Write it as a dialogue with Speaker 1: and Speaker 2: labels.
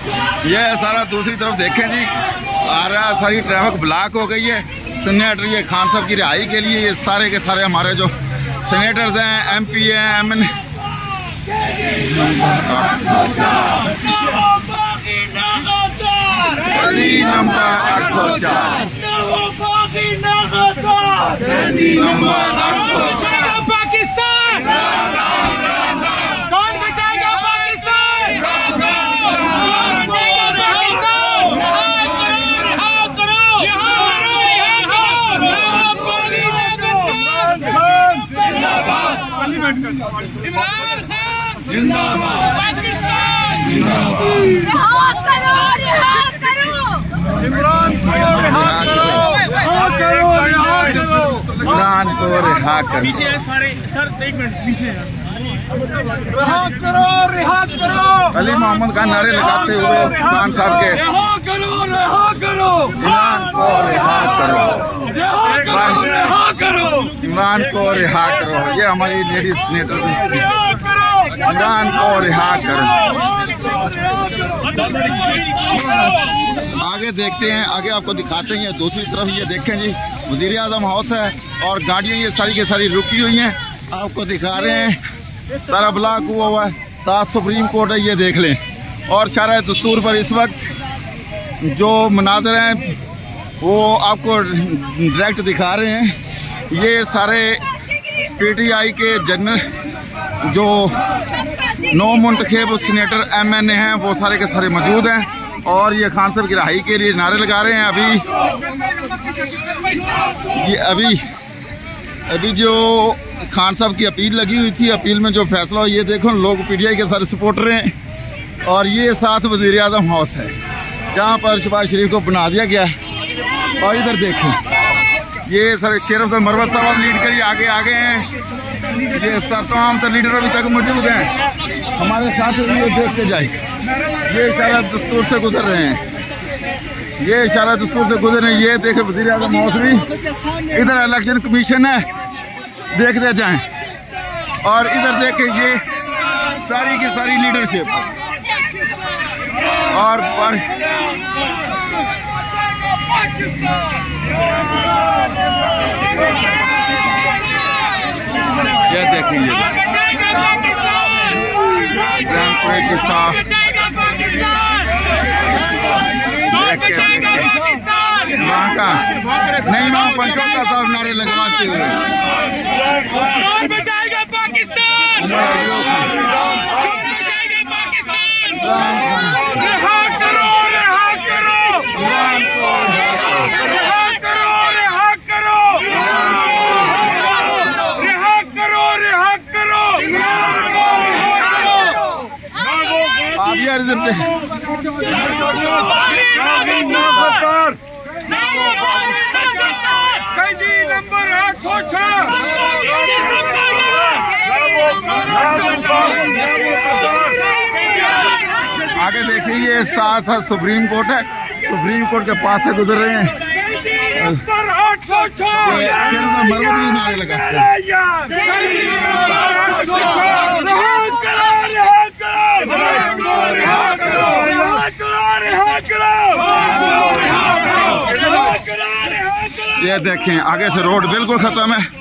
Speaker 1: ये सारा दूसरी तरफ देखें जी, आ रहा सारी ट्रैफिक ब्लॉक हो गई है। सीनेटर ये खान साहब की रिहाई के लिए ये सारे के सारे हमारे जो सीनेटर्स हैं, MP हैं, MN नंबर 804
Speaker 2: पाकिस्तान कौन बचाएगा पाकिस्तान? इमरान खान जिंदाबाद, पाकिस्तान जिंदाबाद। रिहा करो, रिहा करो इमरान को, रिहा करो, रिहा करो, रिहा करो
Speaker 1: इमरान को, रिहा करो।
Speaker 2: पीछे है सारे सर, एक मिनट पीछे है। रिहा करो, रिहा करो।
Speaker 1: अली मोहम्मद खान नारे लगाते हुए खान साहब के
Speaker 2: रिहा करो, रिहा करो
Speaker 1: इमरान को रिहा करो,
Speaker 2: रिहा करो, रिहा करो
Speaker 1: इमरान को रिहा करो। ये हमारी लेडीज सीनेटर थी,
Speaker 2: रिहा करो
Speaker 1: इमरान को रिहा करो। आगे देखते हैं, आगे आपको दिखाते हैं। दूसरी तरफ ये देखें जी, वज़ीर आज़म हाउस है और गाड़ियाँ ये सारी की सारी रुकी हुई हैं। आपको दिखा रहे हैं, सारा ब्लॉक हुआ है। साथ सुप्रीम कोर्ट है, ये देख लें। और शरअ दस्तूर पर इस वक्त जो मनाज़र हैं वो आपको डायरेक्ट दिखा रहे हैं। ये सारे PTI के जनरल जो 9 मुंतखब सीनेटर MNA हैं वो सारे के सारे मौजूद हैं और ये खान साहब की रिहाई के लिए नारे लगा रहे हैं। अभी जो खान साहब की अपील लगी हुई थी, अपील में जो फैसला हो, ये देखो लोग PTI के सारे सपोर्टर हैं। और ये साथ वज़ीर आज़म हाउस है जहाँ पर शहबाज शरीफ को बना दिया गया है। और इधर देखें, ये सारे शेर अफजल मरवत साहब लीड कर आगे आगे हैं। ये सब तमाम तर लीडर अभी तक मौजूद हैं हमारे साथ। ये देखते जाए, ये इशारा दस्तूर से गुजर रहे हैं, ये इशारा दस्तूर से गुजर रहे हैं। ये देखें वज़ीर आज़म हाउस भी, इधर इलेक्शन कमीशन है, देखते जाएं। और इधर देखें ये सारी की सारी लीडरशिप और पर ये देखेंगे कुरैशी साहब वहाँ का नहीं, वहाँ पंचोटा साहब नारे लगवाते हुए
Speaker 2: कौन बचाएगा पाकिस्तान? कौन बचाएगा पाकिस्तान? रिहा करो, रिहा करो, रिहा करो, रिहा करो, रिहा करो, रिहा करो।
Speaker 1: आप यार इधर
Speaker 2: नंबर 806
Speaker 1: आगे देखिए, ये साथ साथ सुप्रीम कोर्ट है, सुप्रीम कोर्ट के पास से गुजर रहे हैं। मरवत भी नारे लगाते हैं। ये देखें, आगे से रोड बिल्कुल खत्म है।